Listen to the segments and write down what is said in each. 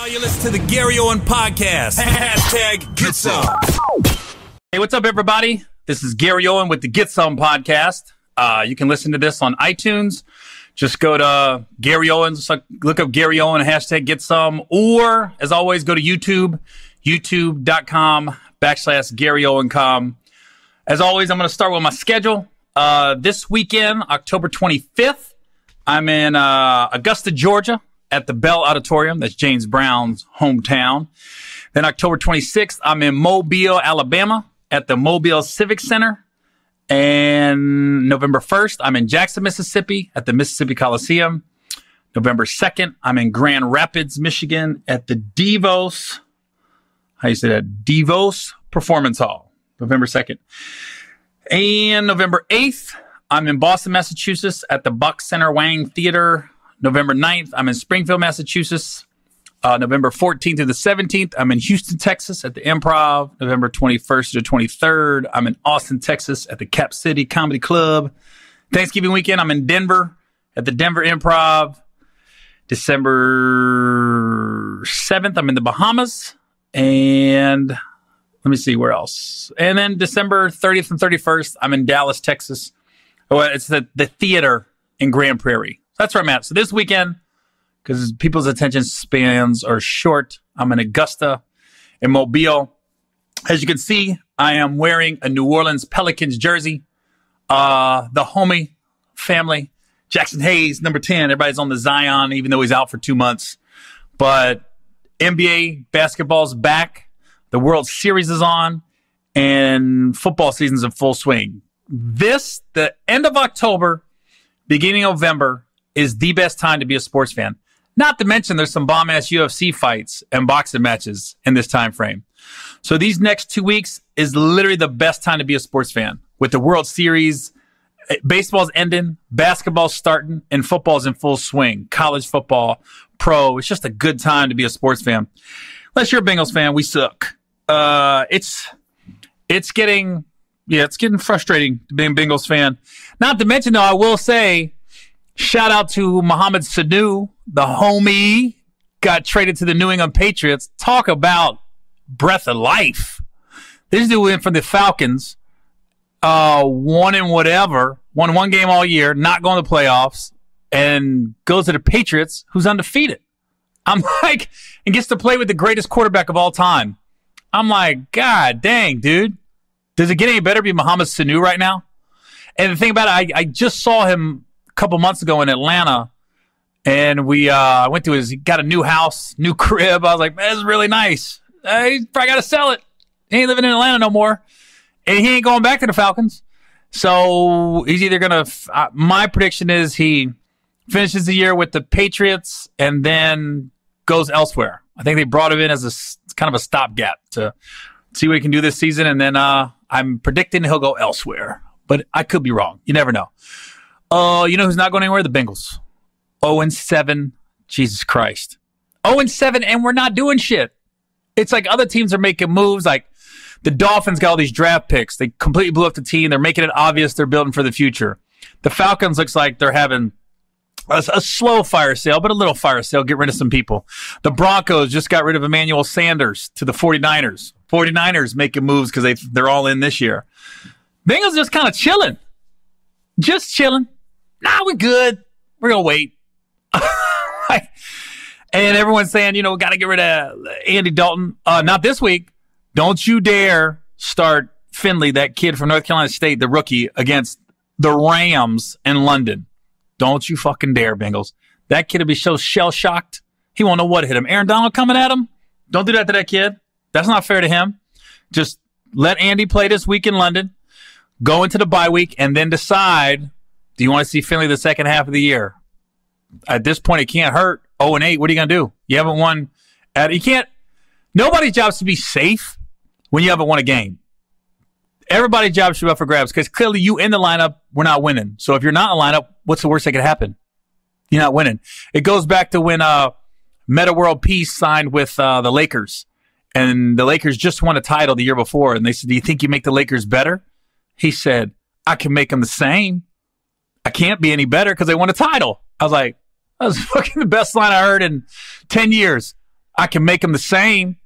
Now you listen to the Gary Owen Podcast. Hashtag Get Some. Hey, what's up, everybody? This is Gary Owen with the Get Some Podcast. You can listen to this on iTunes. Just go to Gary Owens, look up Gary Owen, hashtag Get Some. Or, as always, go to YouTube, youtube.com/GaryOwenCom. As always, I'm going to start with my schedule. This weekend, October 25th, I'm in Augusta, Georgia, at the Bell Auditorium. That's James Brown's hometown. Then October 26th, I'm in Mobile, Alabama, at the Mobile Civic Center. And November 1st, I'm in Jackson, Mississippi, at the Mississippi Coliseum. November 2nd, I'm in Grand Rapids, Michigan, at the DeVos, DeVos Performance Hall, November 2nd. And November 8th, I'm in Boston, Massachusetts, at the Buck Center Wang Theater. November 9th, I'm in Springfield, Massachusetts. November 14th through the 17th, I'm in Houston, Texas, at the Improv. November 21st to 23rd, I'm in Austin, Texas, at the Cap City Comedy Club. Thanksgiving weekend, I'm in Denver, at the Denver Improv. December 7th, I'm in the Bahamas. And let me see, where else? And then December 30th and 31st, I'm in Dallas, Texas. Oh, it's the theater in Grand Prairie. That's where I'm at. So this weekend, because people's attention spans are short, I'm in Augusta, in Mobile. As you can see, I am wearing a New Orleans Pelicans jersey. The homie family, Jackson Hayes, number 10. Everybody's on the Zion, even though he's out for 2 months. But NBA basketball's back. The World Series is on. And football season's in full swing. The end of October, beginning of November, is the best time to be a sports fan. Not to mention there's some bomb-ass UFC fights and boxing matches in this time frame. So these next 2 weeks is literally the best time to be a sports fan. With the World Series, baseball's ending, basketball's starting, and football's in full swing. College football, pro. It's just a good time to be a sports fan. Unless you're a Bengals fan, we suck. It's getting frustrating being a Bengals fan. Not to mention, though, I will say, shout out to Mohamed Sanu, the homie, got traded to the New England Patriots. Talk about breath of life. This dude went from the Falcons, won one game all year, not going to the playoffs, and goes to the Patriots, who's undefeated. I'm like, and gets to play with the greatest quarterback of all time. I'm like, God dang, dude. Does it get any better to be Mohamed Sanu right now? And the thing about it, I just saw him a couple months ago in Atlanta, and we went to he got a new house, new crib. I was like, man, this is really nice. He's probably got to sell it. He ain't living in Atlanta no more. And he ain't going back to the Falcons. So he's either going to, my prediction is he finishes the year with the Patriots and then goes elsewhere. I think they brought him in as a kind of a stopgap to see what he can do this season. And then I'm predicting he'll go elsewhere. But I could be wrong. You never know. You know who's not going anywhere? The Bengals. 0-7. Jesus Christ. 0-7, and we're not doing shit. It's like other teams are making moves. Like the Dolphins got all these draft picks. They completely blew up the team. They're making it obvious they're building for the future. The Falcons looks like they're having a slow fire sale, but a little fire sale. Get rid of some people. The Broncos just got rid of Emmanuel Sanders to the 49ers. 49ers making moves because they're all in this year. Bengals just kind of chilling. Just chilling. Nah, we're good. We're going to wait. And everyone's saying, got to get rid of Andy Dalton. Not this week. Don't you dare start Finley, that kid from North Carolina State, the rookie, against the Rams in London. Don't you fucking dare, Bengals. That kid will be so shell-shocked. He won't know what hit him. Aaron Donald coming at him? Don't do that to that kid. That's not fair to him. Just let Andy play this week in London, go into the bye week, and then decide, do you want to see Finley the second half of the year? At this point, it can't hurt. 0-8, what are you going to do? You haven't won. You can't. Nobody's job is to be safe when you haven't won a game. Everybody's job should be up for grabs because clearly you in the lineup, we're not winning. So if you're not in the lineup, what's the worst that could happen? You're not winning. It goes back to when Meta World Peace signed with the Lakers. And the Lakers just won a title the year before. And they said, do you think you make the Lakers better? He said, I can make them the same. I can't be any better because they won a title. I was like, that was fucking the best line I heard in 10 years. I can make them the same.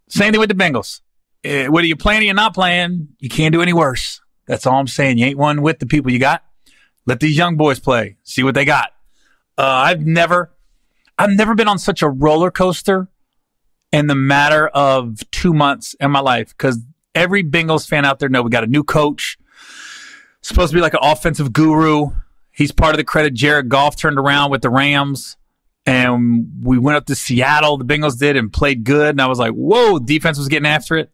Same thing with the Bengals. Whether you're playing or you're not playing, you can't do any worse. That's all I'm saying. You ain't one with the people you got. Let these young boys play. See what they got. I've never been on such a roller coaster in the matter of 2 months in my life, because every Bengals fan out there know we got a new coach. Supposed to be like an offensive guru. He's part of the credit. Jared Goff turned around with the Rams, and we went up to Seattle. The Bengals did and played good. And I was like, whoa, defense was getting after it.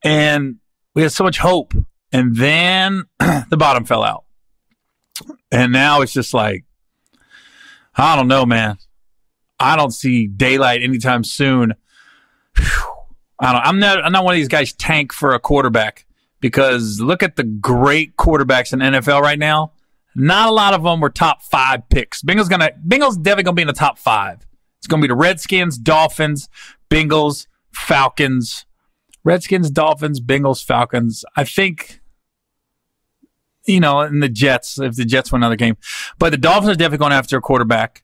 And we had so much hope. And then the bottom fell out. And now it's just like, I don't know, man. I don't see daylight anytime soon. I'm not one of these guys tank for a quarterback, because look at the great quarterbacks in NFL right now. Not a lot of them were top 5 picks. Bengals definitely gonna be in the top 5. It's gonna be the Redskins, Dolphins, Bengals, Falcons. Redskins, Dolphins, Bengals, Falcons. I think, and the Jets, if the Jets win another game. But the Dolphins are definitely going after a quarterback.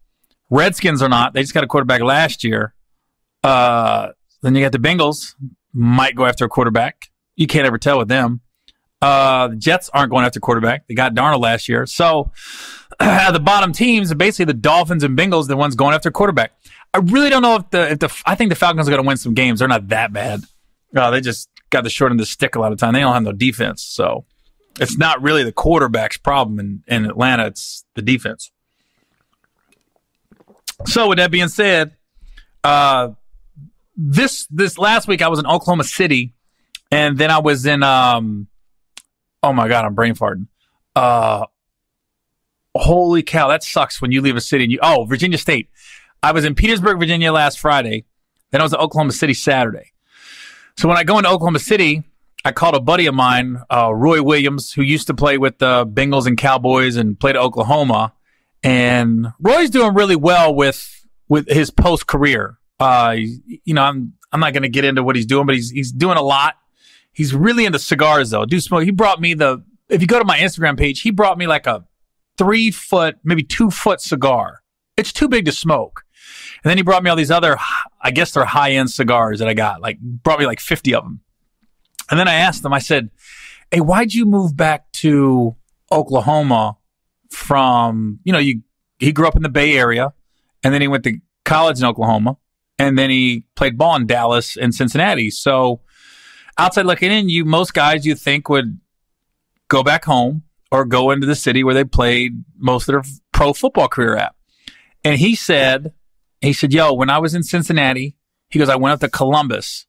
Redskins are not. They just got a quarterback last year. Then you got the Bengals, might go after a quarterback. You can't ever tell with them. The Jets aren't going after quarterback. They got Darnold last year. So the bottom teams, basically the Dolphins and Bengals, the ones going after quarterback. I really don't know if I think the Falcons are going to win some games. They're not that bad. They just got the short end of the stick a lot of time. They don't have no defense. So it's not really the quarterback's problem in Atlanta. It's the defense. So with that being said, this last week I was in Oklahoma City, and then I was in oh my God, I'm brain farting. Holy cow, that sucks when you leave a city and Virginia State. I was in Petersburg, Virginia last Friday. Then I was in Oklahoma City Saturday. So when I go into Oklahoma City, I called a buddy of mine, Roy Williams, who used to play with the Bengals and Cowboys and played at Oklahoma. And Roy's doing really well with his post career. I'm not going to get into what he's doing, but he's doing a lot. He's really into cigars though. Do smoke. He brought me if you go to my Instagram page, he brought me like a 3-foot, maybe 2-foot cigar. It's too big to smoke. And then he brought me all these other, I guess they're high-end cigars that I got. Brought me like 50 of them. And then I asked him, I said, hey, why'd you move back to Oklahoma from, he grew up in the Bay Area, and then he went to college in Oklahoma, and then he played ball in Dallas and Cincinnati. So outside looking in, most guys you think would go back home or go into the city where they played most of their pro football career at. And he said, yo, when I was in Cincinnati, he goes, I went up to Columbus.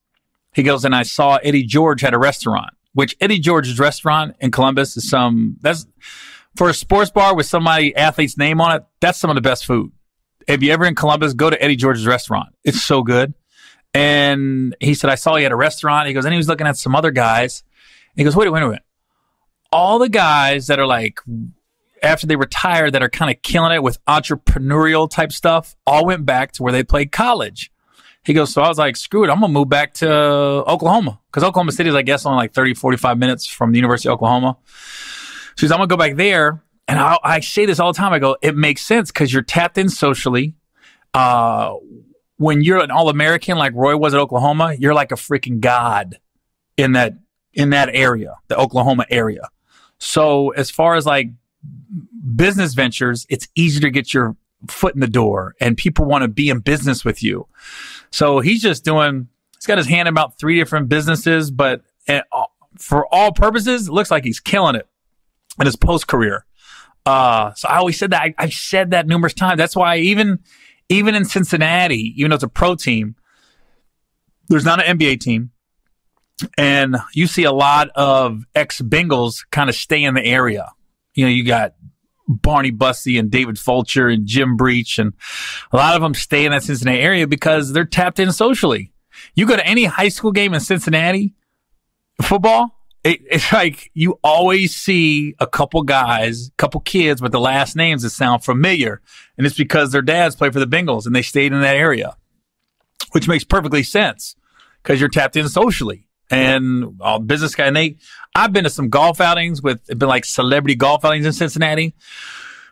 He goes, and I saw Eddie George had a restaurant, which Eddie George's restaurant in Columbus is that's for a sports bar with athlete's name on it. That's some of the best food. If you ever in Columbus, go to Eddie George's restaurant. It's so good. And he said, I saw he had a restaurant. He goes, and he was looking at some other guys. And he goes, wait a minute. All the guys that are after they retire, that are kind of killing it with entrepreneurial type stuff, all went back to where they played college. He goes, so I was like, screw it, I'm going to move back to Oklahoma. Because Oklahoma City is, I guess, only 30, 45 minutes from the University of Oklahoma. So he says, I'm going to go back there. And I say this all the time. I go, it makes sense because you're tapped in socially. When you're an All-American like Roy was at Oklahoma, you're like a freaking god in that area, the Oklahoma area. So as far as business ventures, it's easier to get your foot in the door, and people want to be in business with you. So he's got his hand in about 3 different businesses, but for all purposes, it looks like he's killing it in his post-career. So I always said that. I've said that numerous times. That's why even in Cincinnati, even though it's a pro team, there's not an NBA team. And you see a lot of ex-Bengals kind of stay in the area. You got Barney Bussey and David Fulcher and Jim Breach, and a lot of them stay in that Cincinnati area because they're tapped in socially. You go to any high school game in Cincinnati, football, it's like you always see a couple kids with the last names that sound familiar. And it's because their dads play for the Bengals and they stayed in that area, which makes perfectly sense because you're tapped in socially. And all business guy, I've been to some golf outings celebrity golf outings in Cincinnati,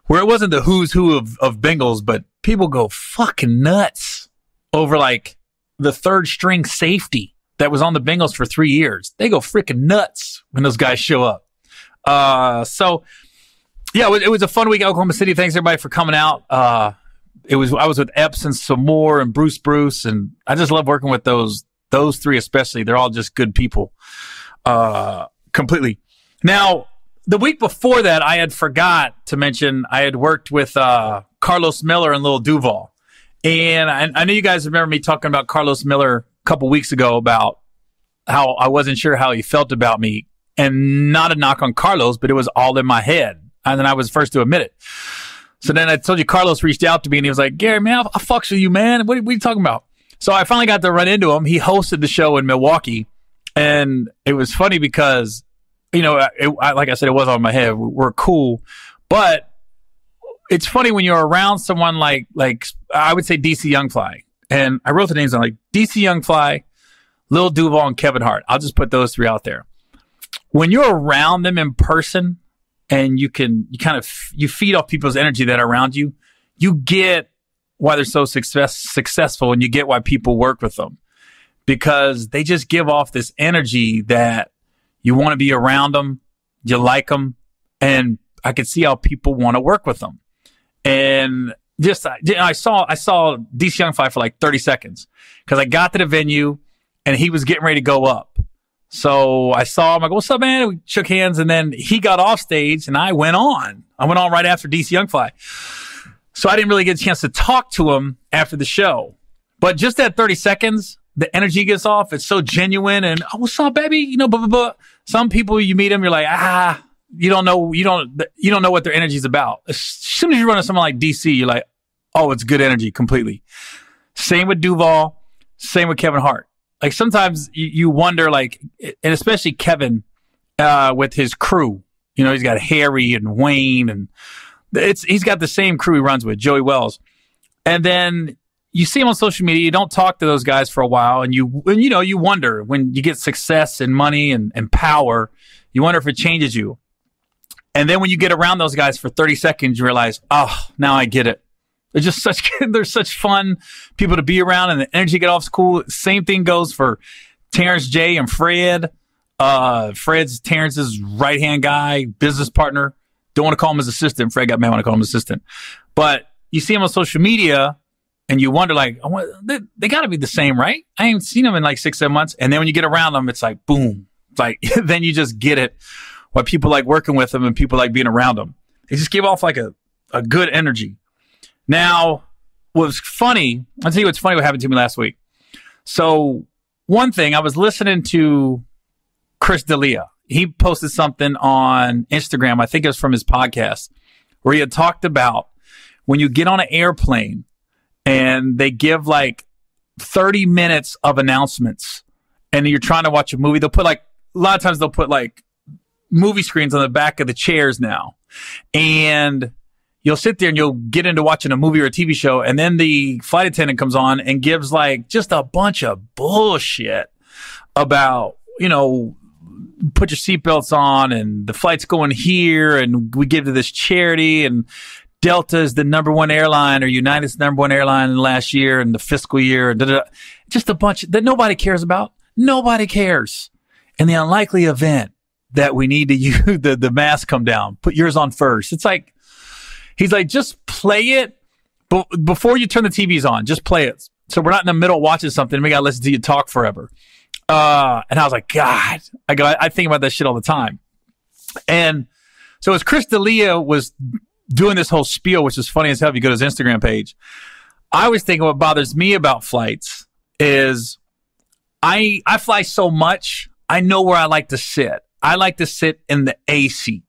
where it wasn't the who's who of Bengals, but people go fucking nuts over the third string safety that was on the Bengals for 3 years. They go freaking nuts when those guys show up. So yeah, it was a fun week in Oklahoma City. Thanks everybody for coming out. I was with Epps and Samore and Bruce, and I just love working with those three especially. They're all just good people, completely. Now, the week before that, I had forgot to mention I had worked with Carlos Miller and Lil Duval. And I know you guys remember me talking about Carlos Miller a couple weeks ago about how I wasn't sure how he felt about me. And not a knock on Carlos, but it was all in my head. And then I was first to admit it. So then I told you Carlos reached out to me and he was like, Gary, man, I fucks with you, man. What are you talking about? So I finally got to run into him. He hosted the show in Milwaukee. And it was funny because, you know, like I said, it was on my head. We're cool. But it's funny when you're around someone like I would say DC Youngfly. And I wrote the names on like DC Youngfly, Lil Duval, and Kevin Hart. I'll just put those three out there. When you're around them in person and you feed off people's energy that are around you, you get why they're so successful, and you get why people work with them, because they just give off this energy that you want to be around them, you like them, and I could see how people want to work with them. And just I saw DC Youngfly for like 30 seconds because I got to the venue and he was getting ready to go up. So I saw him. I go, "What's up, man?" We shook hands, and then he got off stage, and I went on. I went on right after DC Youngfly. So I didn't really get a chance to talk to him after the show. But just that 30 seconds, the energy gets off. It's so genuine. And, "Oh, what's up, baby?" You know, blah, blah, blah. Some people, you meet them, you're like, you don't know what their energy is about. As soon as you run into someone like DC, you're like, oh, it's good energy completely. Same with Duval. Same with Kevin Hart. Like sometimes you wonder, like, and especially Kevin with his crew. You know, he's got Harry and Wayne, and he's got the same crew he runs with, Joey Wells. And then you see him on social media. You don't talk to those guys for a while, and you wonder when you get success and money and power. You wonder if it changes you. And then when you get around those guys for 30 seconds, you realize, oh, now I get it. They're such fun people to be around, and the energy get off is cool. Same thing goes for Terrence J and Fred. Fred's Terrence's right-hand guy, business partner. Don't want to call him his assistant. Fred got mad when I call him assistant. But you see him on social media, and you wonder, like, they got to be the same, right? I ain't seen them in like 6-7 months. And then when you get around them, it's like, boom. It's like, then you just get it. Why people like working with them and people like being around them. They just give off like a good energy. Now, what's funny, I'll tell you what's funny what happened to me last week. So one thing, I was listening to Chris D'Elia. He posted something on Instagram, I think it was from his podcast, where he had talked about when you get on an airplane and they give like 30 minutes of announcements and you're trying to watch a movie, they'll put like, a lot of times they'll put like movie screens on the back of the chairs now. And you'll sit there and you'll get into watching a movie or a TV show, and then the flight attendant comes on and gives like just a bunch of bullshit about, you know, put your seatbelts on and the flight's going here and we give to this charity and Delta is the number one airline or United's the number one airline in the last year and the fiscal year. Just a bunch that nobody cares about. Nobody cares. In the unlikely event that we need to use the mask come down, put yours on first. It's like, he's like, just play it before you turn the TVs on. Just play it. So we're not in the middle watching something. We got to listen to you talk forever. And I was like, God, I think about that shit all the time. And so as Chris D'Elia was doing this whole spiel, which is funny as hell if you go to his Instagram page, I was thinking what bothers me about flights is I fly so much, I know where I like to sit. I like to sit in the A seat.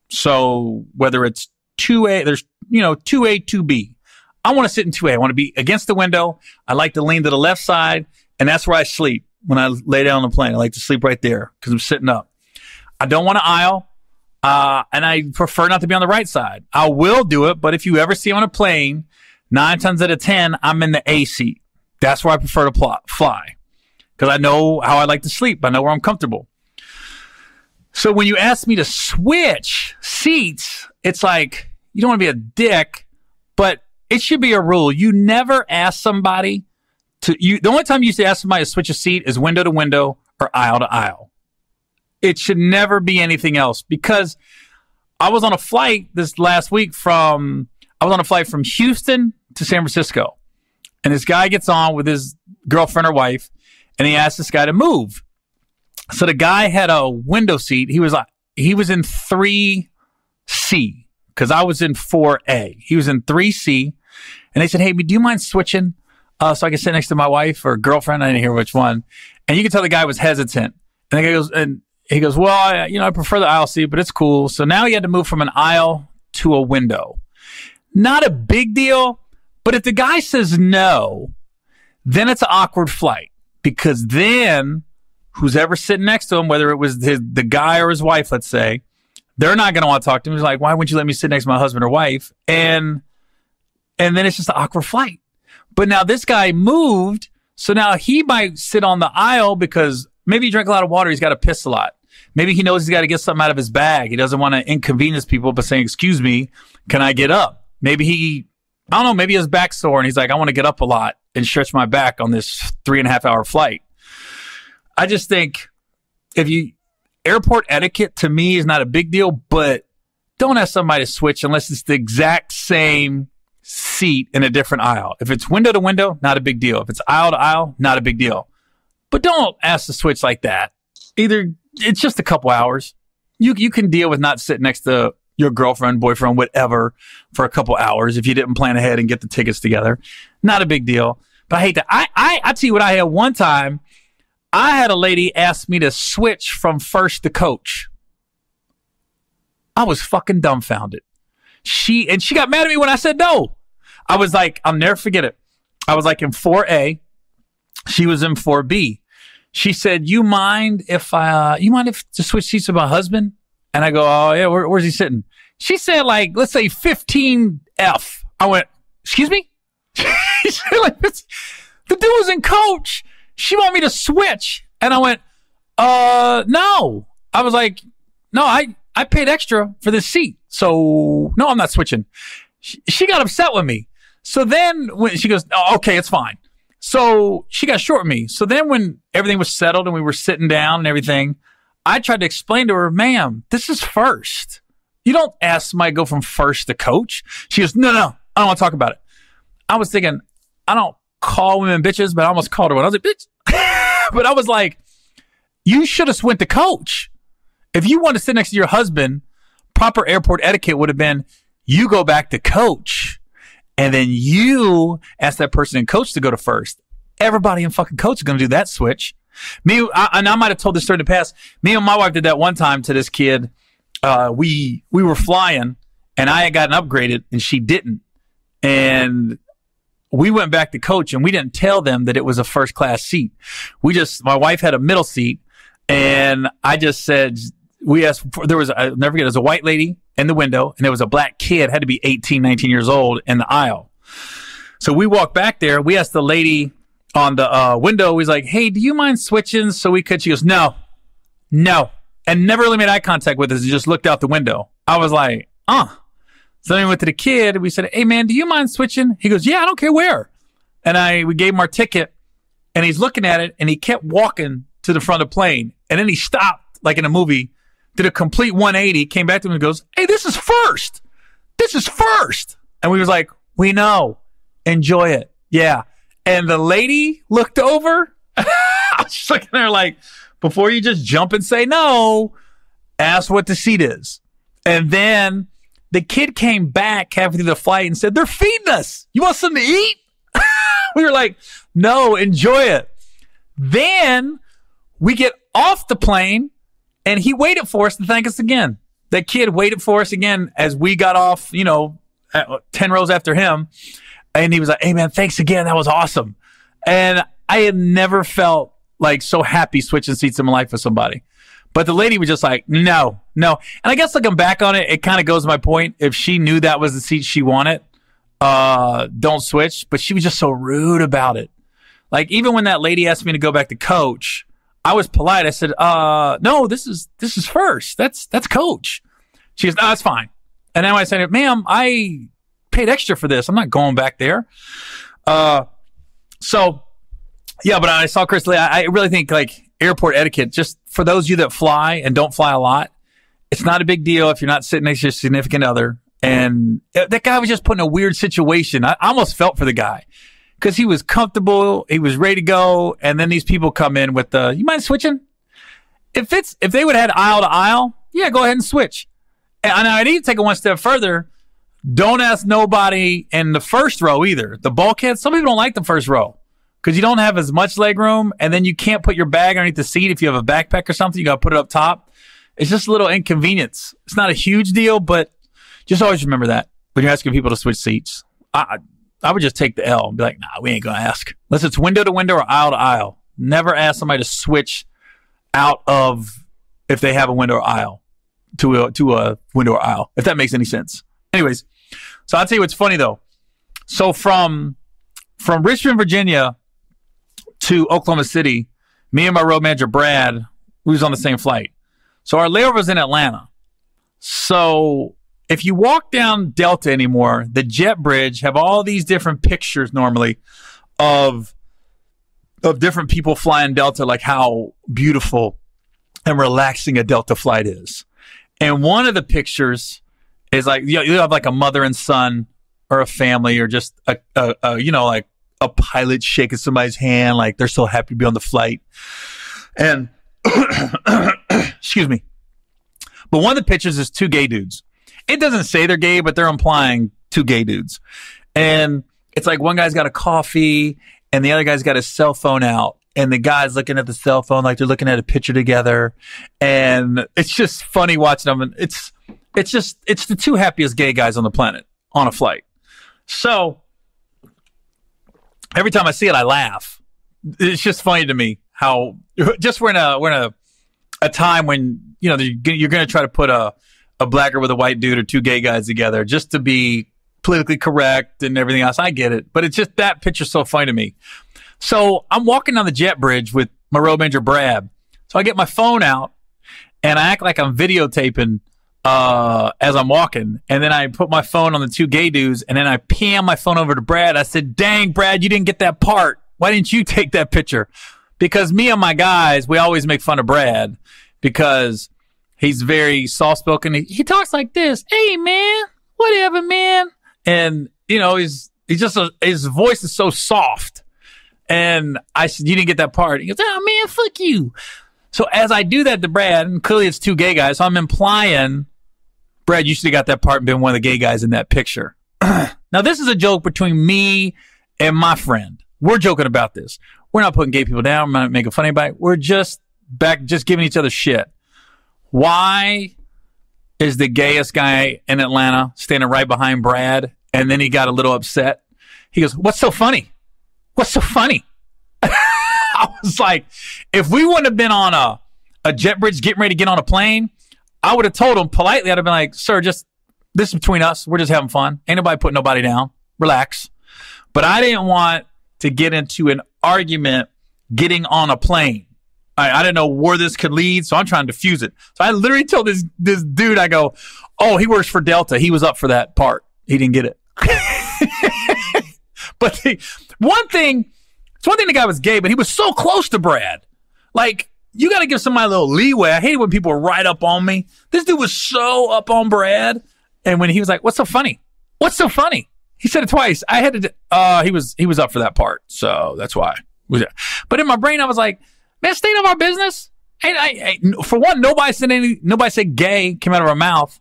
So whether it's 2A, there's, 2A, 2B. I want to sit in 2A. I want to be against the window. I like to lean to the left side, and that's where I sleep when I lay down on the plane. I like to sleep right there because I'm sitting up. I don't want to aisle, and I prefer not to be on the right side. I will do it, but if you ever see me on a plane, 9 times out of 10, I'm in the A seat. That's where I prefer to fly because I know how I like to sleep. I know where I'm comfortable. So when you ask me to switch seats, it's like, you don't want to be a dick, but it should be a rule. You never ask somebody The only time you used to ask somebody to switch a seat is window to window or aisle to aisle. It should never be anything else, because I was on a flight this last week from Houston to San Francisco. And this guy gets on with his girlfriend or wife, and he asks this guy to move. So the guy had a window seat. He was in 3C because I was in 4A. He was in 3C. And they said, hey, do you mind switching so I can sit next to my wife or girlfriend? I didn't hear which one. And you can tell the guy was hesitant. And the guy goes, well, I prefer the aisle seat, but it's cool. So now he had to move from an aisle to a window. Not a big deal. But if the guy says no, then it's an awkward flight, because then who's ever sitting next to him, whether it was the guy or his wife, let's say, they're not going to want to talk to him. He's like, why wouldn't you let me sit next to my husband or wife? And then it's just an awkward flight. But now this guy moved, so now he might sit on the aisle because maybe he drank a lot of water. He's got to piss a lot. Maybe he knows he's got to get something out of his bag. He doesn't want to inconvenience people by saying, excuse me, can I get up? Maybe I don't know, maybe his back's sore and he's like, I want to get up a lot and stretch my back on this 3.5 hour flight. I just think airport etiquette to me is not a big deal, but don't ask somebody to switch unless it's the exact same seat in a different aisle. If it's window to window, not a big deal. If it's aisle to aisle, not a big deal. But don't ask to switch like that. Either it's just a couple hours. You can deal with not sitting next to your girlfriend, boyfriend, whatever, for a couple hours if you didn't plan ahead and get the tickets together. Not a big deal. But I hate that. I tell you what I had one time. I had a lady ask me to switch from first to coach. I was fucking dumbfounded. She got mad at me when I said no. I was like, I'll never forget it. I was like in 4A. She was in 4B. She said, you mind if to switch seats with my husband? And I go, oh, yeah, where's he sitting? She said, like, let's say 15F. I went, excuse me? She said, like, the dude was in coach. She want me to switch. And I went, no. I was like, no, I paid extra for this seat. So, no, I'm not switching. She got upset with me. So then when she goes, oh, okay, it's fine. So she got short with me. So then when everything was settled and we were sitting down and everything, I tried to explain to her, ma'am, this is first. You don't ask somebody to go from first to coach. She goes, no, I don't want to talk about it. I was thinking, I don't call women bitches, but I almost called her one. I was like, bitch. But I was like, you should have went to coach. If you want to sit next to your husband, proper airport etiquette would have been, you go back to coach. And then you ask that person in coach to go to first. Everybody in fucking coach is going to do that switch. I might have told this story in the past. Me and my wife did that one time to this kid. We were flying and I had gotten upgraded and she didn't. And we went back to coach and we didn't tell them that it was a first class seat. My wife had a middle seat and I just said, I'll never forget, there was a white lady in the window and there was a black kid, had to be 18, 19 years old, in the aisle. So we walked back there. We asked the lady on the window, he's like, hey, do you mind switching so we could? She goes, no. And never really made eye contact with us. He just looked out the window. I was like, So then we went to the kid and we said, hey man, do you mind switching? He goes, yeah, I don't care where. And we gave him our ticket and he's looking at it and he kept walking to the front of the plane. And then he stopped like in a movie, did a complete 180, came back to him and goes, hey, this is first. And we was like, we know. Enjoy it. Yeah. And the lady looked over. I was just looking at her like, before you just jump and say no, ask what the seat is. And then the kid came back halfway through the flight and said, they're feeding us. You want something to eat? We were like, no, enjoy it. Then we get off the plane and he waited for us to thank us again. That kid waited for us again as we got off, 10 rows after him. And he was like, hey man, thanks again. That was awesome. And I had never felt like so happy switching seats in my life with somebody. But the lady was just like, no. And I guess looking back on it, it kind of goes to my point. If she knew that was the seat she wanted, don't switch. But she was just so rude about it. Like even when that lady asked me to go back to coach, I was polite. I said, no, this is first. That's coach. She goes, no, that's fine. And then I said, ma'am, I paid extra for this. I'm not going back there. So Yeah, but I saw Chris Lee. I really think like airport etiquette, just for those of you that fly and don't fly a lot, it's not a big deal if you're not sitting next to your significant other. And that guy was just put in a weird situation. I almost felt for the guy because he was comfortable. He was ready to go. And then these people come in with the, you mind switching? If they would have had aisle to aisle, yeah, go ahead and switch. And I need to take it one step further. Don't ask nobody in the first row either. The bulkhead, some people don't like the first row because you don't have as much leg room, and then you can't put your bag underneath the seat if you have a backpack or something. You got to put it up top. It's just a little inconvenience. It's not a huge deal, but just always remember that when you're asking people to switch seats. I would just take the L and be like, nah, we ain't going to ask. Unless it's window to window or aisle to aisle. Never ask somebody to switch out of if they have a window or aisle to a window or aisle, if that makes any sense. Anyways, so I'll tell you what's funny though. So from Richmond, Virginia to Oklahoma City, me and my road manager, Brad, we was on the same flight. So our layover was in Atlanta. So if you walk down Delta anymore, the jet bridge have all these different pictures normally of different people flying Delta, like how beautiful and relaxing a Delta flight is. And one of the pictures is like, you have like a mother and son or a family or just like a pilot shaking somebody's hand, like they're so happy to be on the flight. And excuse me. But one of the pictures is two gay dudes. It doesn't say they're gay, but they're implying two gay dudes. And it's like one guy's got a coffee and the other guy's got his cell phone out. And the guy's looking at the cell phone like they're looking at a picture together. And it's just funny watching them. And it's the two happiest gay guys on the planet on a flight. So every time I see it, I laugh. It's just funny to me how just we're in a time when, you know, you're going to try to put a black girl with a white dude or two gay guys together just to be politically correct and everything else. I get it. But it's just that picture's so funny to me. So I'm walking on the jet bridge with my road manager, Brad. So I get my phone out and I act like I'm videotaping as I'm walking. And then I put my phone on the two gay dudes and then I pan my phone over to Brad. I said, dang, Brad, you didn't get that part. Why didn't you take that picture? Because me and my guys, we always make fun of Brad because he's very soft-spoken. He talks like this. Hey, man, whatever, man. And, you know, his voice is so soft. And I said, you didn't get that part. He goes, oh, man, fuck you. So as I do that to Brad, and clearly it's two gay guys, so I'm implying, Brad, you should have got that part and been one of the gay guys in that picture. Now, this is a joke between me and my friend. We're joking about this. We're not putting gay people down. We're not making fun of anybody. We're just giving each other shit. Why is the gayest guy in Atlanta standing right behind Brad? And then he got a little upset. He goes, what's so funny? What's so funny? I was like, if we wouldn't have been on a jet bridge getting ready to get on a plane, I would have told him politely. I'd have been like, sir, this is between us. We're just having fun. Ain't nobody putting nobody down. Relax. But I didn't want to get into an argument getting on a plane. I didn't know where this could lead, so I'm trying to diffuse it. So I literally told this dude, I go, oh, he works for Delta. He was up for that part. He didn't get it. But it's one thing the guy was gay, but he was so close to Brad. Like, you got to give somebody a little leeway. I hate it when people are right up on me. This dude was so up on Brad. And when he was like, what's so funny? What's so funny? He said it twice. I had to, he was up for that part. So that's why. But in my brain, I was like, man, stay out of our business. For one, nobody said gay came out of our mouth.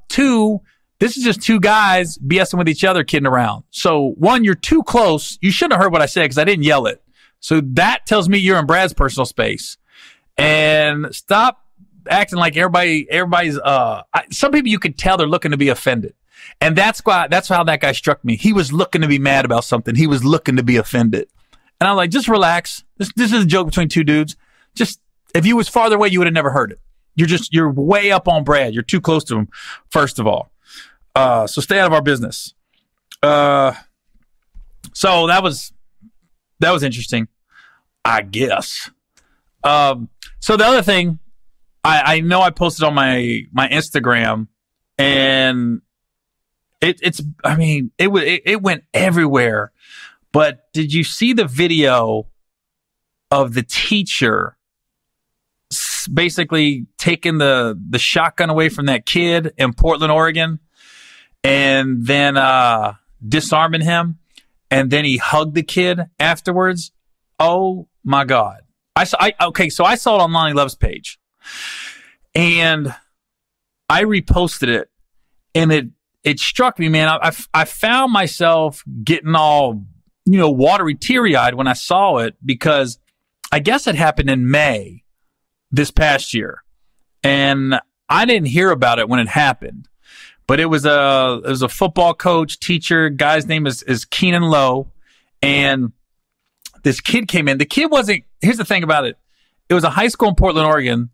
Two, this is just two guys BSing with each other, kidding around. So one, you're too close. You shouldn't have heard what I said because I didn't yell it. So that tells me you're in Brad's personal space. And stop acting like everybody's, some people you could tell they're looking to be offended. And that's how that guy struck me. He was looking to be mad about something. He was looking to be offended. And I'm like, just relax. This is a joke between two dudes. Just, if you was farther away, you would have never heard it. You're way up on Brad. You're too close to him, first of all. So stay out of our business. So that was interesting, I guess. So the other thing, I know I posted on my Instagram, and it went everywhere. But did you see the video of the teacher basically taking the shotgun away from that kid in Portland, Oregon, and then disarming him, and then he hugged the kid afterwards? Oh my God. So I saw it on Lonnie Love's page, and I reposted it, and it struck me, man. I found myself getting all, watery, teary-eyed when I saw it, because I guess it happened in May this past year, and I didn't hear about it when it happened. But it was a football coach, teacher. Guy's name is Keenan Lowe, and this kid came in. The kid wasn't. Here's the thing about it. It was a high school in Portland, Oregon.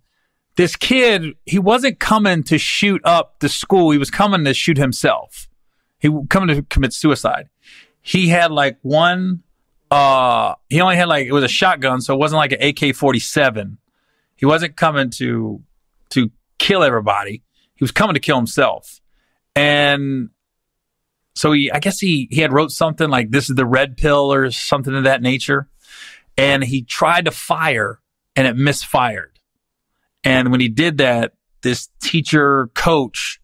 This kid, he wasn't coming to shoot up the school. He was coming to shoot himself. He was coming to commit suicide. He had like one. He only had it was a shotgun, so it wasn't like an AK-47. He wasn't coming to kill everybody. He was coming to kill himself. And so I guess he had wrote something like, "This is the red pill," or something of that nature. And he tried to fire, and it misfired. And when he did that, this teacher coach,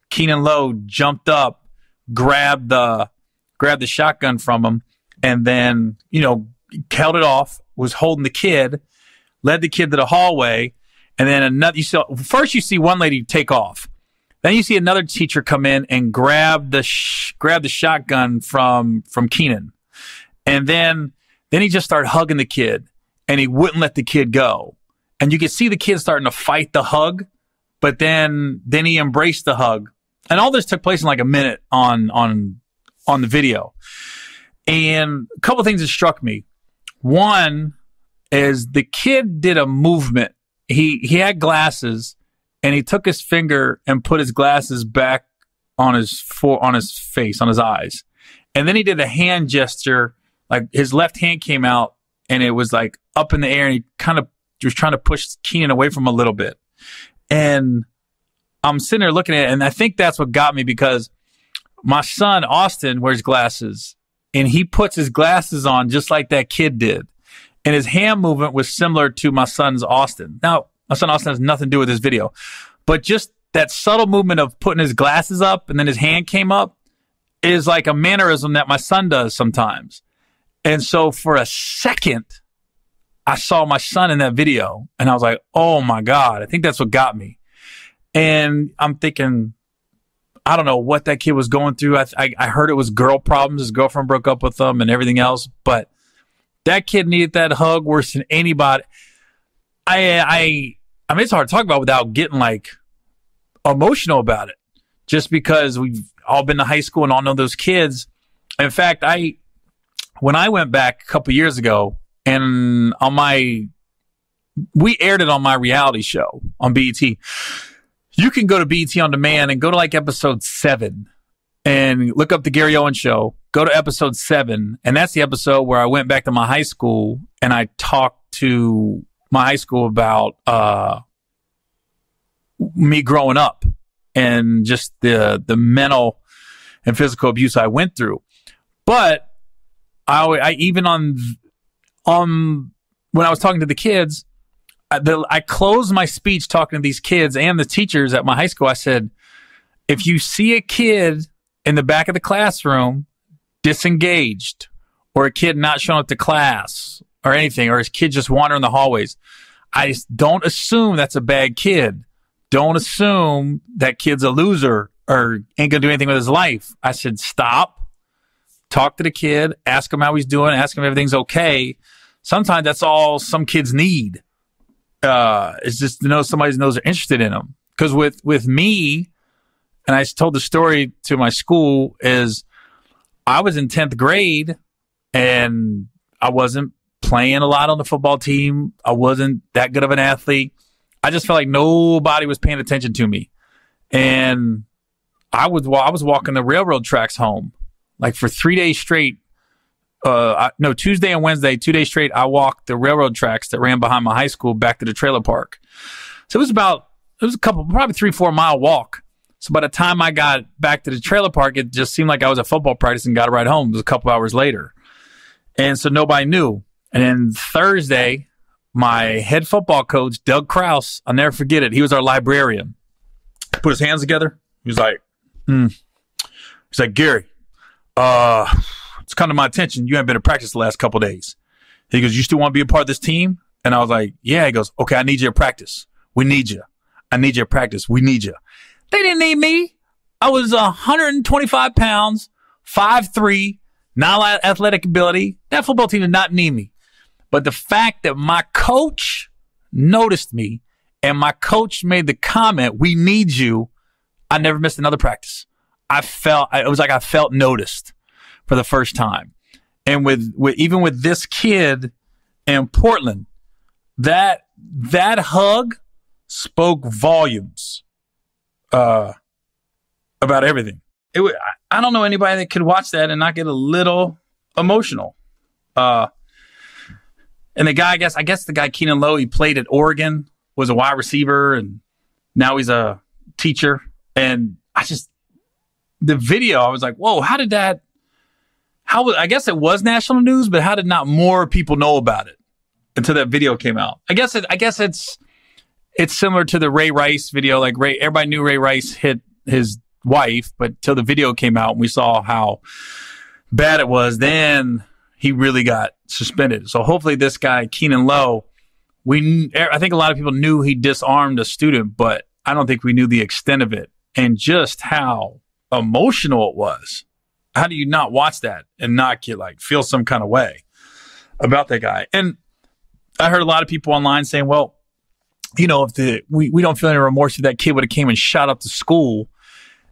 Keenan Lowe, jumped up, grabbed the shotgun from him, and then, held it off, was holding the kid, led the kid to the hallway, and then first you see one lady take off. Then you see another teacher come in and grab the shotgun from Keenan. And then he just started hugging the kid, and he wouldn't let the kid go. And you could see the kid starting to fight the hug, but then he embraced the hug. And all this took place in like a minute on the video. And a couple of things that struck me. One is the kid did a movement. He had glasses, and he took his finger and put his glasses back on his face, on his eyes. And then he did a hand gesture, like his left hand came out, and it was like up in the air, and he kind of was trying to push Keenan away from him a little bit. And I'm sitting there looking at it, and I think that's what got me, because my son, Austin, wears glasses, and he puts his glasses on just like that kid did. And his hand movement was similar to my son's Austin. Now, my son Austin has nothing to do with this video, but just that subtle movement of putting his glasses up and then his hand came up is like a mannerism that my son does sometimes. And so for a second, I saw my son in that video, and I was like, oh my God, I think that's what got me. And I'm thinking, I don't know what that kid was going through. I heard it was girl problems. His girlfriend broke up with him and everything else, but that kid needed that hug worse than anybody. I mean, it's hard to talk about without getting like emotional about it, just because we've all been to high school and all know those kids. In fact, when I went back a couple years ago, and we aired it on my reality show on BET. You can go to BET On Demand and go to like episode 7 and look up the Gary Owen Show. Go to episode 7, and that's the episode where I went back to my high school and I talked to my high school about me growing up and just the mental and physical abuse I went through. But I even when I was talking to the kids, I closed my speech talking to these kids and the teachers at my high school. I said, if you see a kid in the back of the classroom disengaged, or a kid not showing up to class or anything, or his kid just wandering the hallways, I just don't assume that's a bad kid. Don't assume that kid's a loser or ain't gonna do anything with his life. I said, stop, talk to the kid, ask him how he's doing, ask him if everything's okay. Sometimes that's all some kids need. Is just to know somebody knows they're interested in them. Because with me, and I told the story to my school, is I was in 10th grade and I wasn't playing a lot on the football team. I wasn't that good of an athlete. I just felt like nobody was paying attention to me. And I was walking the railroad tracks home, like for 3 days straight. Tuesday and Wednesday, 2 days straight, I walked the railroad tracks that ran behind my high school back to the trailer park. So it was a couple, probably 3-4 mile walk. So by the time I got back to the trailer park, it just seemed like I was at football practice and got a ride home. It was a couple hours later. And so nobody knew. And then Thursday, my head football coach, Doug Kraus, I'll never forget it. He was our librarian. Put his hands together. He was like, He's like, Gary, it's come to my attention. You haven't been to practice the last couple of days. He goes, you still want to be a part of this team? And I was like, yeah. He goes, okay, I need you to practice. We need you. I need you to practice. We need you. They didn't need me. I was 125 pounds, 5'3", not athletic ability. That football team did not need me. But the fact that my coach noticed me and my coach made the comment, we need you, I never missed another practice. I felt noticed for the first time. And with even with this kid in Portland, that hug spoke volumes about everything. I don't know anybody that could watch that and not get a little emotional. And the guy, I guess the guy Keenan Lowe, he played at Oregon, was a wide receiver, and now he's a teacher. And the video, I was like, whoa, I guess it was national news, but how did not more people know about it until that video came out? I guess it's similar to the Ray Rice video. Like everybody knew Ray Rice hit his wife, but till the video came out and we saw how bad it was, then he really got suspended. So hopefully this guy, Keenan Lowe, I think a lot of people knew he disarmed a student, but I don't think we knew the extent of it and just how emotional it was. How do you not watch that and not get feel some kind of way about that guy? And I heard a lot of people online saying, well, if we don't feel any remorse if that kid would have came and shot up the school.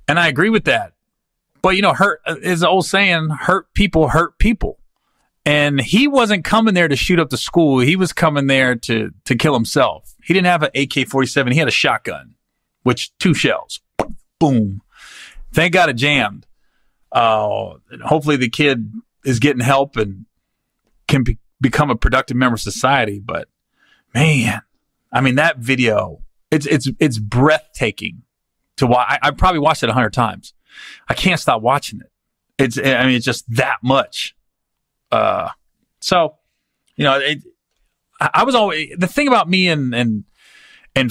And I agree with that. But, hurt is the old saying, hurt people hurt people. And he wasn't coming there to shoot up the school. He was coming there to kill himself. He didn't have an AK-47. He had a shotgun, which 2 shells. Boom. Thank God it jammed. Hopefully the kid is getting help and can become a productive member of society. But, man, I mean, that video, it's breathtaking to watch. I probably watched it 100 times. I can't stop watching it. It's just that much. I was always, the thing about me and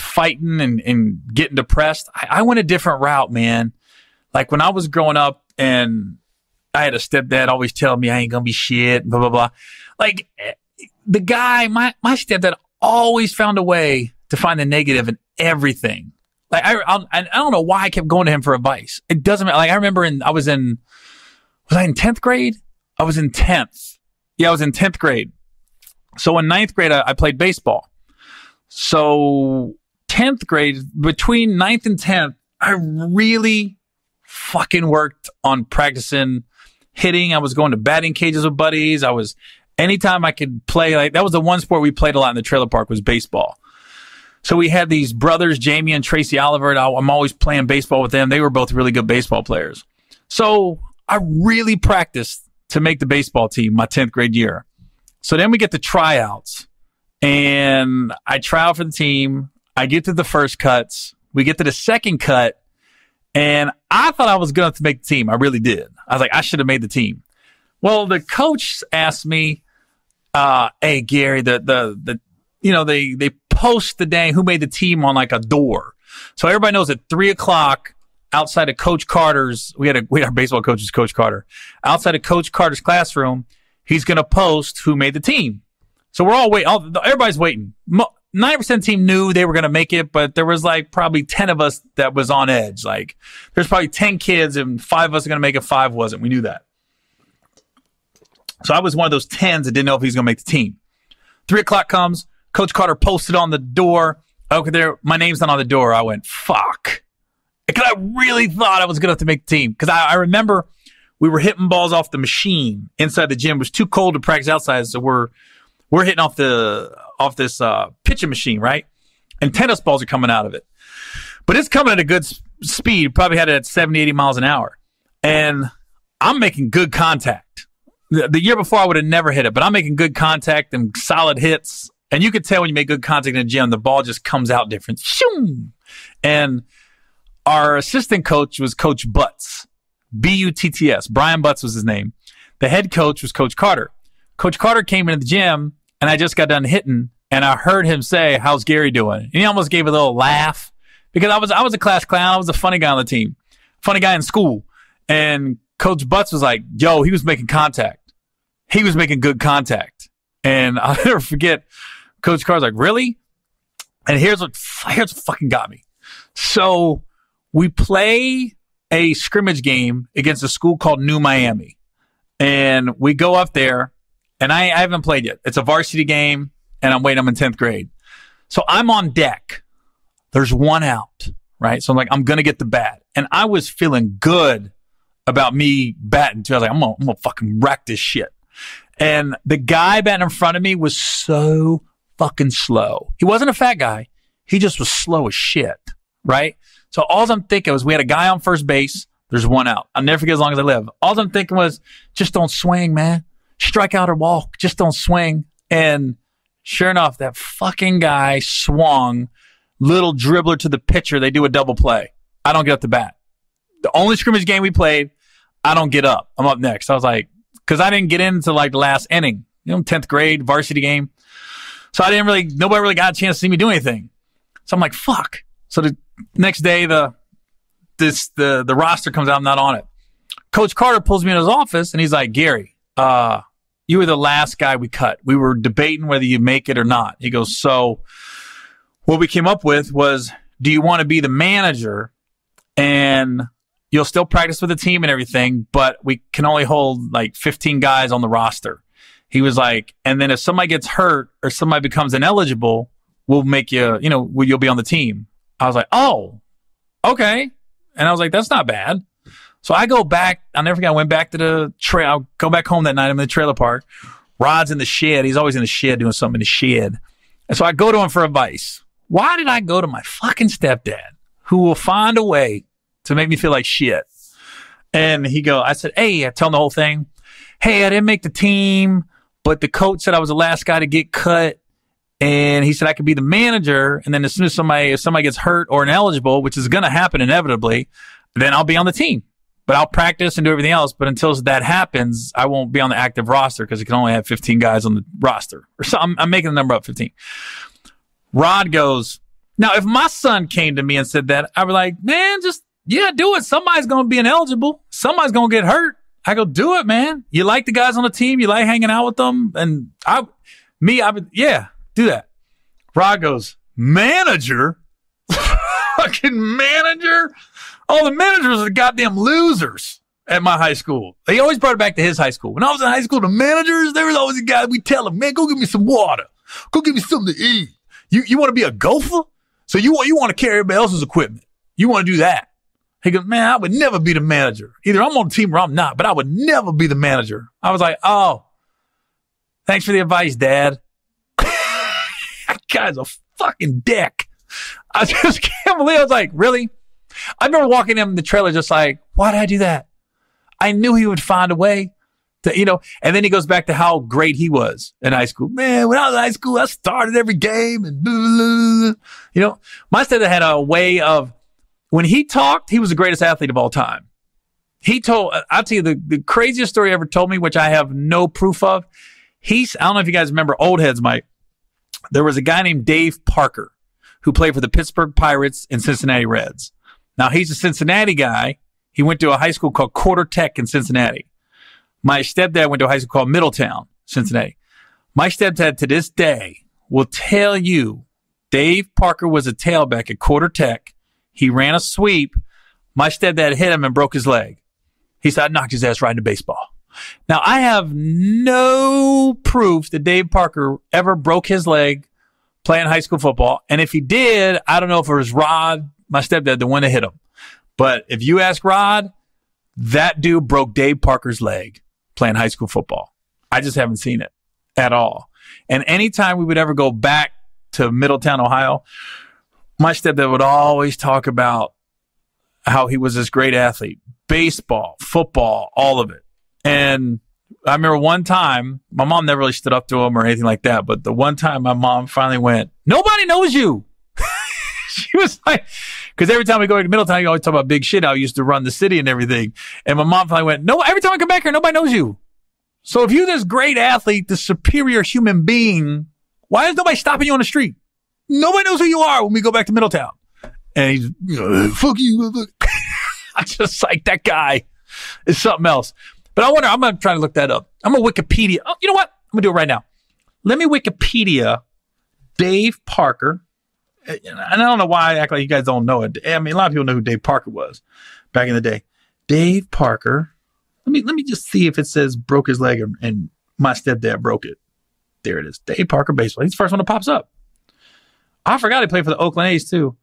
fighting and getting depressed, I went a different route, man. Like when I was growing up and I had a stepdad always tell me I ain't gonna be shit, blah, blah, blah. Like the guy, my stepdad always found a way to find the negative in everything. Like I don't know why I kept going to him for advice. It doesn't matter. Like I remember was I in 10th grade? I was in 10th. Yeah, I was in 10th grade. So in 9th grade, I played baseball. So 10th grade, between 9th and 10th, I really fucking worked on practicing hitting. I was going to batting cages with buddies. Anytime I could play, that was the one sport we played a lot in the trailer park was baseball. So we had these brothers, Jamie and Tracy Oliver, and I'm always playing baseball with them. They were both really good baseball players. So I really practiced to make the baseball team my 10th grade year. So then we get the tryouts and I try out for the team. I get to the first cuts. We get to the second cut and I thought I was going to make the team. I really did. I was like, I should have made the team. Well, the coach asked me, hey, Gary, they post the dang who made the team on a door. So everybody knows at 3:00 outside of Coach Carter's, we had our baseball coach is Coach Carter. Outside of Coach Carter's classroom, he's going to post who made the team. So we're all waiting. Everybody's waiting. 90% of the team knew they were going to make it, but there was probably 10 of us that was on edge. There's probably 10 kids and 5 of us are going to make it, 5 wasn't. We knew that. So I was one of those 10s that didn't know if he was going to make the team. 3:00 comes. Coach Carter posted on the door. Okay, my name's not on the door. I went, fuck. Because I really thought I was going to have to make the team. Because I remember we were hitting balls off the machine inside the gym. It was too cold to practice outside, so we're hitting off this pitching machine, right? And tennis balls are coming out of it. But it's coming at a good speed. Probably had it at 70, 80 miles an hour. And I'm making good contact. The year before, I would have never hit it. But I'm making good contact and solid hits. And you could tell when you make good contact in the gym, the ball just comes out different. Shoom! And our assistant coach was Coach Butts, Butts. Brian Butts was his name. The head coach was Coach Carter. Coach Carter came into the gym, and I just got done hitting, and I heard him say, "How's Gary doing?" And he almost gave a little laugh because I was a class clown. I was a funny guy on the team, funny guy in school. And Coach Butts was like, "Yo, he was making contact. He was making good contact." And I'll never forget, Coach Carter's like, "Really?" And here's what fucking got me. So we play a scrimmage game against a school called New Miami. And we go up there, and I haven't played yet. It's a varsity game, and I'm in 10th grade. So I'm on deck. There's one out, right? So I'm like, I'm going to get the bat. And I was feeling good about me batting too. I was like, I'm gonna fucking wreck this shit. And the guy batting in front of me was so fucking slow. He wasn't a fat guy. He just was slow as shit, right? So all I'm thinking was we had a guy on first base. There's one out. I'll never forget as long as I live. All I'm thinking was, just don't swing, man. Strike out or walk. Just don't swing. And sure enough, that fucking guy swung, little dribbler to the pitcher. They do a double play. I don't get up the bat. The only scrimmage game we played, I don't get up. I'm up next. I was like, because I didn't get into like the last inning, 10th grade varsity game. So nobody really got a chance to see me do anything. So I'm like, fuck. So the next day, the roster comes out. I'm not on it. Coach Carter pulls me in his office and he's like, "Gary, you were the last guy we cut. We were debating whether you make it or not." He goes, "So what we came up with was, do you want to be the manager and you'll still practice with the team and everything, but we can only hold like 15 guys on the roster." He was like, "And then if somebody gets hurt or somebody becomes ineligible, we'll make you, you'll be on the team." I was like, "Oh, okay." And I was like, "That's not bad." So I go back. I'll never forget. I went back to the trail. I'll go back home that night. I'm in the trailer park. Rod's in the shed. He's always in the shed doing something in the shed. And so I go to him for advice. Why did I go to my fucking stepdad, who will find a way to make me feel like shit? And I said, "Hey," I tell him the whole thing. "Hey, I didn't make the team, but the coach said I was the last guy to get cut. And he said I could be the manager. And then as soon as if somebody gets hurt or ineligible, which is going to happen inevitably, then I'll be on the team. But I'll practice and do everything else. But until that happens, I won't be on the active roster because it can only have 15 guys on the roster." Or so I'm making the number up, 15. Rod goes, "Now, if my son came to me and said that, I'd be like, man, do it. Somebody's going to be ineligible. Somebody's going to get hurt." I go, "Do it, man. You like the guys on the team. You like hanging out with them." And I would, yeah, do that. Rod goes, "Manager? Fucking manager? All the managers are goddamn losers at my high school." He always brought it back to his high school. When I was in high school, the managers, there was always a guy, we tell him, "Man, go get me some water. Go get me something to eat. You want to be a gopher? So you want to carry everybody else's equipment. You want to do that." He goes, "Man, I would never be the manager. Either I'm on the team or I'm not, but I would never be the manager." I was like, "Oh, thanks for the advice, Dad." That guy's a fucking dick. I just can't believe. I was like, "Really?" I remember walking in the trailer just like, why did I do that? I knew he would find a way to, and then he goes back to how great he was in high school. "Man, when I was in high school, I started every game and blah, blah, blah." My stepdad had a way of, when he talked, he was the greatest athlete of all time. I'll tell you the craziest story he ever told me, which I have no proof of. I don't know if you guys remember old heads, Mike. There was a guy named Dave Parker who played for the Pittsburgh Pirates and Cincinnati Reds. Now, he's a Cincinnati guy. He went to a high school called Quarter Tech in Cincinnati. My stepdad went to a high school called Middletown, Cincinnati. My stepdad to this day will tell you Dave Parker was a tailback at Quarter Tech. He ran a sweep. My stepdad hit him and broke his leg. He said, "I knocked his ass right into baseball." Now, I have no proof that Dave Parker ever broke his leg playing high school football. And if he did, I don't know if it was Rod, my stepdad, the one that hit him. But if you ask Rod, that dude broke Dave Parker's leg playing high school football. I just haven't seen it at all. And anytime we would ever go back to Middletown, Ohio, my stepdad would always talk about how he was this great athlete. Baseball, football, all of it. And I remember one time, my mom never really stood up to him or anything like that, but the one time my mom finally went, "Nobody knows you." She was like, because every time we go to Middletown, you always talk about big shit, how he used to run the city and everything. And my mom finally went, "No, every time I come back here, nobody knows you." So if you're this great athlete, this superior human being, why is nobody stopping you on the street? Nobody knows who you are when we go back to Middletown. And he's, fuck you. I'm just like, that guy is something else. But I wonder, I'm going to try to look that up. I'm going to Wikipedia. Oh, you know what? I'm going to do it right now. Let me Wikipedia Dave Parker. And I don't know why I act like you guys don't know it. I mean, a lot of people know who Dave Parker was back in the day. Dave Parker. Let me just see if it says broke his leg and my stepdad broke it. There it is. Dave Parker baseball. He's the first one that pops up. I forgot he played for the Oakland A's too.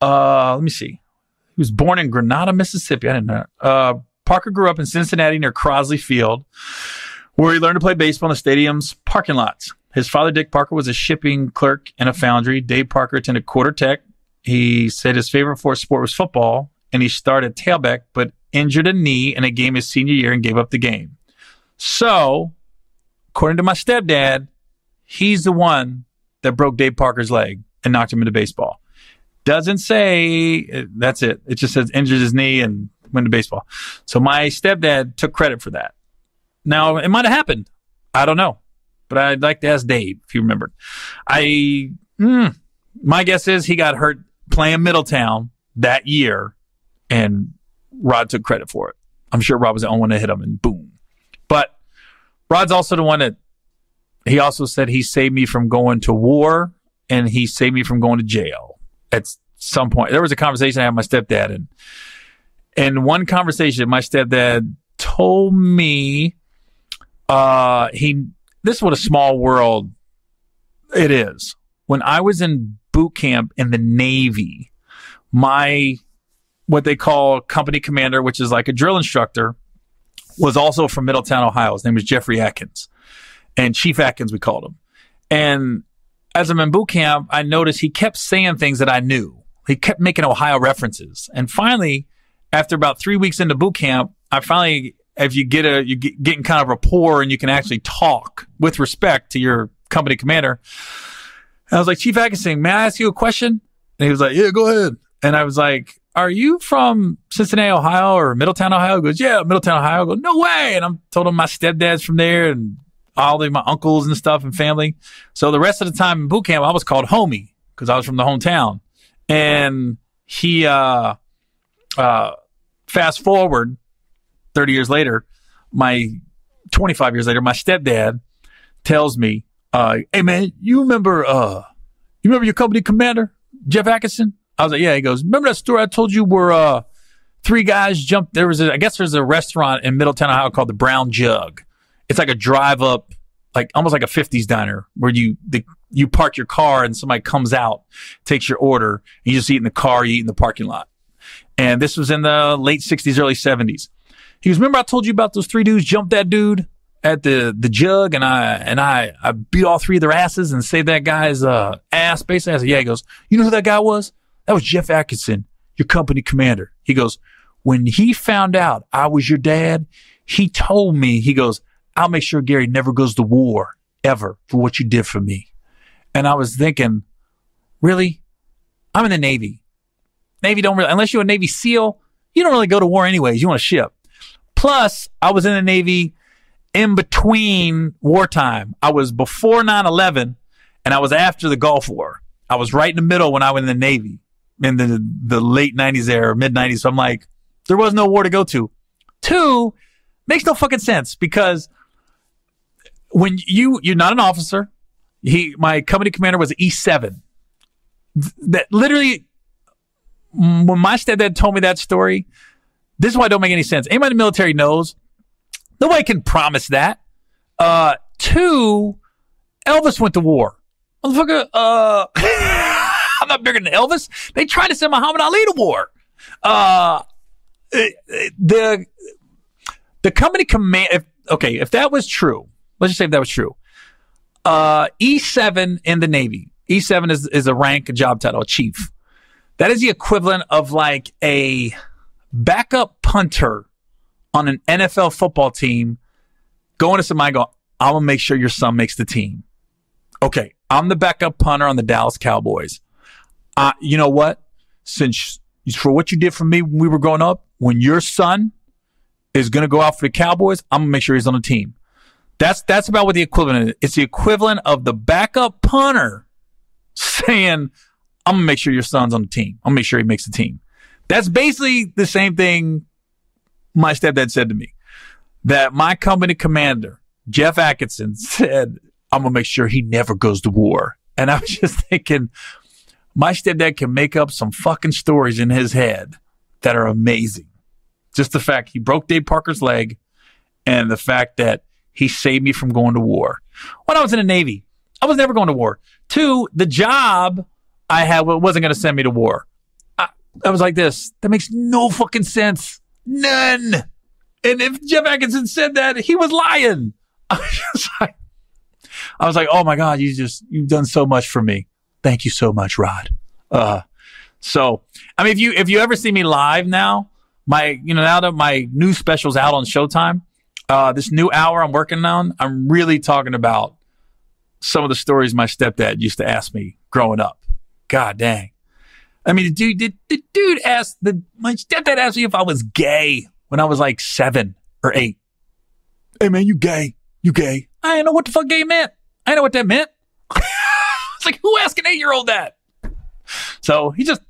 Let me see. He was born in Grenada, Mississippi. I didn't know. Parker grew up in Cincinnati near Crosley Field, where he learned to play baseball in the stadium's parking lots. His father, Dick Parker, was a shipping clerk in a foundry. Dave Parker attended Quarter Tech. He said his favorite sport was football, and he started tailback, but injured a knee in a game his senior year and gave up the game. So, according to my stepdad, he's the one that broke Dave Parker's leg and knocked him into baseball. Doesn't say that's it. It just says injured his knee and went to baseball. So my stepdad took credit for that. Now, it might have happened. I don't know. But I'd like to ask Dave if you remembered. My guess is he got hurt playing Middletown that year, and Rod took credit for it. I'm sure Rod was the only one to hit him, and boom. But Rod's also the one that he also said he saved me from going to war, and he saved me from going to jail at some point. There was a conversation I had with my stepdad, and one conversation my stepdad told me this is what a small world it is. When I was in boot camp in the Navy, my what they call company commander, which is like a drill instructor, was also from Middletown, Ohio. His name was Jeffrey Atkins, and Chief Atkins, we called him. And as I'm in boot camp, I noticed he kept saying things that I knew. He kept making Ohio references. And finally, after about 3 weeks into boot camp, if you you're getting kind of rapport and you can actually talk with respect to your company commander. And I was like, Chief Atkinson, may I ask you a question? And he was like, yeah, go ahead. And I was like, are you from Cincinnati, Ohio or Middletown, Ohio? He goes, yeah, Middletown, Ohio. I go, no way. And I told him my stepdad's from there and all my uncles and stuff and family. So the rest of the time in boot camp, I was called homie because I was from the hometown. And he, fast forward 30 years later, 25 years later, my stepdad tells me, hey man, you remember your company commander, Jeff Atkinson? I was like, yeah. He goes, remember that story I told you where, three guys jumped? There's a restaurant in Middletown, Ohio called the Brown Jug. It's like a drive up, like almost like a 50s diner where you park your car and somebody comes out, takes your order, and you just eat in the car, you eat in the parking lot. And this was in the late 60s, early 70s. He goes, remember I told you about those three dudes jumped that dude at the jug and I beat all three of their asses and saved that guy's ass, basically? I said, yeah. He goes, you know who that guy was? That was Jeff Atkinson, your company commander. He goes, when he found out I was your dad, he told me, he goes, I'll make sure Gary never goes to war ever for what you did for me. And I was thinking, really? I'm in the Navy. Navy don't really, unless you're a Navy SEAL, you don't really go to war anyways. You want to ship. Plus, I was in the Navy in between wartime. I was before 9/11 and I was after the Gulf War. I was right in the middle when I was in the Navy in the late 90s era, mid 90s. So I'm like, there was no war to go to. Two, makes no fucking sense because when you're not an officer, my company commander was E7. That literally, when my stepdad told me that story, this is why it don't make any sense. Anybody in the military knows nobody can promise that. Two, Elvis went to war. Motherfucker, I'm not bigger than Elvis. They tried to send Muhammad Ali to war. The company command, if that was true, let's just say if that was true. E7 in the Navy. E7 is a rank, a job title, a chief. That is the equivalent of like a backup punter on an NFL football team going to somebody go, I'm going to make sure your son makes the team. Okay, I'm the backup punter on the Dallas Cowboys. You know what? Since for what you did for me when we were growing up, when your son is going to go out for the Cowboys, I'm going to make sure he's on the team. That's about what the equivalent is. It's the equivalent of the backup punter saying, I'm going to make sure your son's on the team. I'm going to make sure he makes the team. That's basically the same thing my stepdad said to me. That my company commander, Jeff Atkinson, said, I'm going to make sure he never goes to war. And I was just thinking, my stepdad can make up some fucking stories in his head that are amazing. Just the fact he broke Dave Parker's leg and the fact that he saved me from going to war. When I was in the Navy, I was never going to war. 2, the job I had wasn't going to send me to war. I was like this. That makes no fucking sense. None. And if Jeff Atkinson said that, he was lying. I was like, oh my God, you've done so much for me. Thank you so much, Rod. So, I mean, if you ever see me live now that my new special's out on Showtime, this new hour I'm working on, I'm really talking about some of the stories my stepdad used to ask me growing up. God dang. I mean, my stepdad asked me if I was gay when I was like 7 or 8. Hey man, you gay. You gay. I didn't know what the fuck gay meant. I didn't know what that meant. It's like, who asked an 8-year-old that? So he just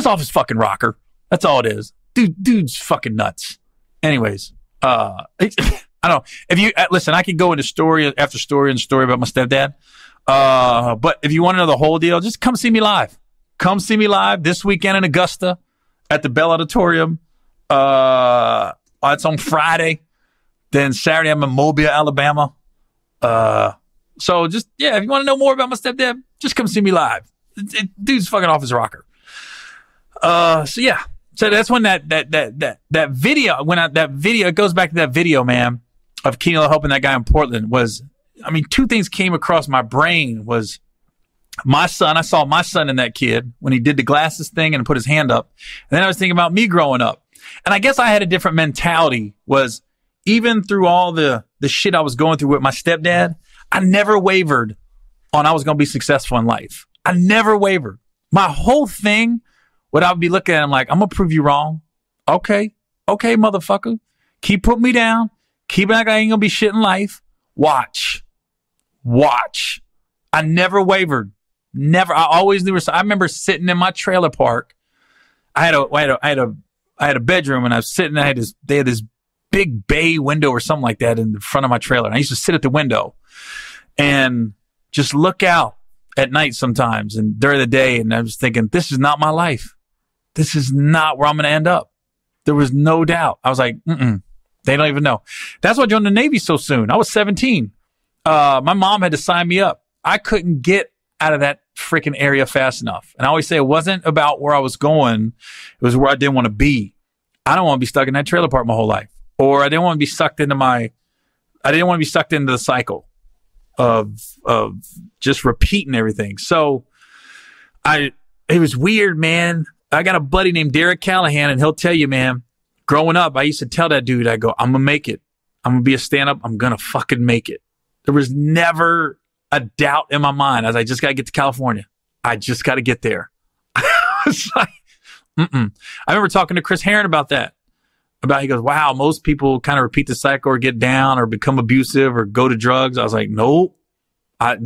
off his fucking rocker. That's all it is. Dude's fucking nuts. Anyways, I don't know. If you listen, I could go into story after story and story about my stepdad. But if you want to know the whole deal, just come see me live. Come see me live this weekend in Augusta at the Bell Auditorium. It's on Friday. Then Saturday I'm in Mobile, Alabama. So just, if you want to know more about my stepdad, just come see me live. Dude's fucking off his rocker. So that's when that video went out. That video, it goes back to that video, man, of Keenan helping that guy in Portland was, I mean, 2 things came across my brain was my son. I saw my son in that kid when he did the glasses thing and put his hand up. And then I was thinking about me growing up. And I guess I had a different mentality was even through all the shit I was going through with my stepdad, I never wavered on I was going to be successful in life. I never wavered. My whole thing, what I would be looking at him like, I'm going to prove you wrong. Okay, motherfucker. Keep putting me down. Keep acting like I ain't going to be shit in life. Watch. I never wavered. Never. I always knew. I remember sitting in my trailer park. I had a bedroom and I was sitting, they had this big bay window or something like that in the front of my trailer. And I used to sit at the window and just look out at night sometimes and during the day. And I was thinking, this is not my life. This is not where I'm going to end up. There was no doubt. I was like, they don't even know. That's why I joined the Navy so soon. I was 17. My mom had to sign me up. I couldn't get out of that freaking area fast enough. And I always say it wasn't about where I was going. It was where I didn't want to be. I don't want to be stuck in that trailer park my whole life. Or I didn't want to be sucked into the cycle of just repeating everything. So it was weird, man. I got a buddy named Derek Callahan, and he'll tell you, man, growing up, I used to tell that dude, I go, I'm going to make it. I'm going to be a stand-up. I'm going to fucking make it. There was never a doubt in my mind. I was like, I just got to get to California. I just got to get there. I was like, I remember talking to Chris Herron about that. He goes, wow, most people kind of repeat the cycle or get down or become abusive or go to drugs. I was like, nope. I've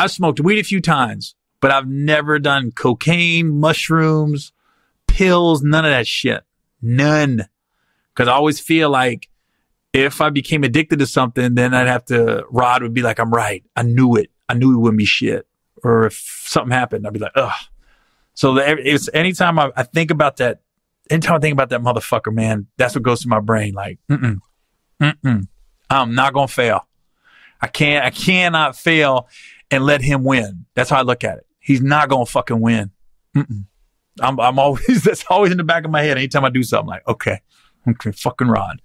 smoked weed a few times, but I've never done cocaine, mushrooms, pills, none of that shit. None. Because I always feel like if I became addicted to something, then Rod would be like, I'm right. I knew it. I knew it wouldn't be shit. Or if something happened, I'd be like, ugh. So it's anytime I think about that, anytime I think about that motherfucker, man, that's what goes through my brain. Like, I'm not going to fail. I cannot fail and let him win. That's how I look at it. He's not going to fucking win. I'm always, that's always in the back of my head. Anytime I do something, like, okay, fucking Rod,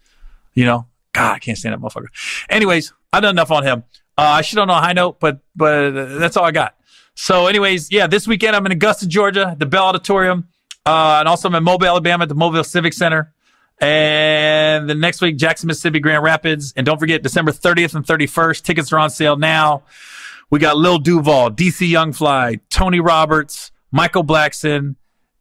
God, I can't stand that motherfucker. Anyways, I've done enough on him. I should on a high note, but that's all I got. So anyways, this weekend I'm in Augusta, Georgia, at the Bell Auditorium. And also I'm in Mobile, Alabama at the Mobile Civic Center. And the next week, Jackson, Mississippi, Grand Rapids. And don't forget, December 30th and 31st, tickets are on sale now. We got Lil Duval, DC Youngfly, Tony Roberts, Michael Blackson,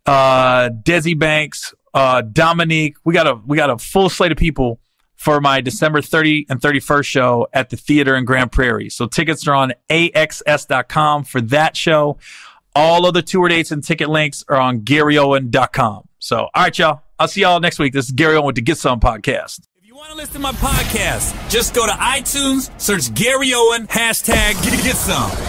Desi Banks, Dominique. We got a full slate of people for my December 30 and 31st show at the theater in Grand Prairie. So tickets are on axs.com for that show. All of the tour dates and ticket links are on GaryOwen.com. So, all right, y'all. I'll see y'all next week. This is Gary Owen with the Get Some Podcast. If you want to listen to my podcast, just go to iTunes, search Gary Owen, hashtag Get Some.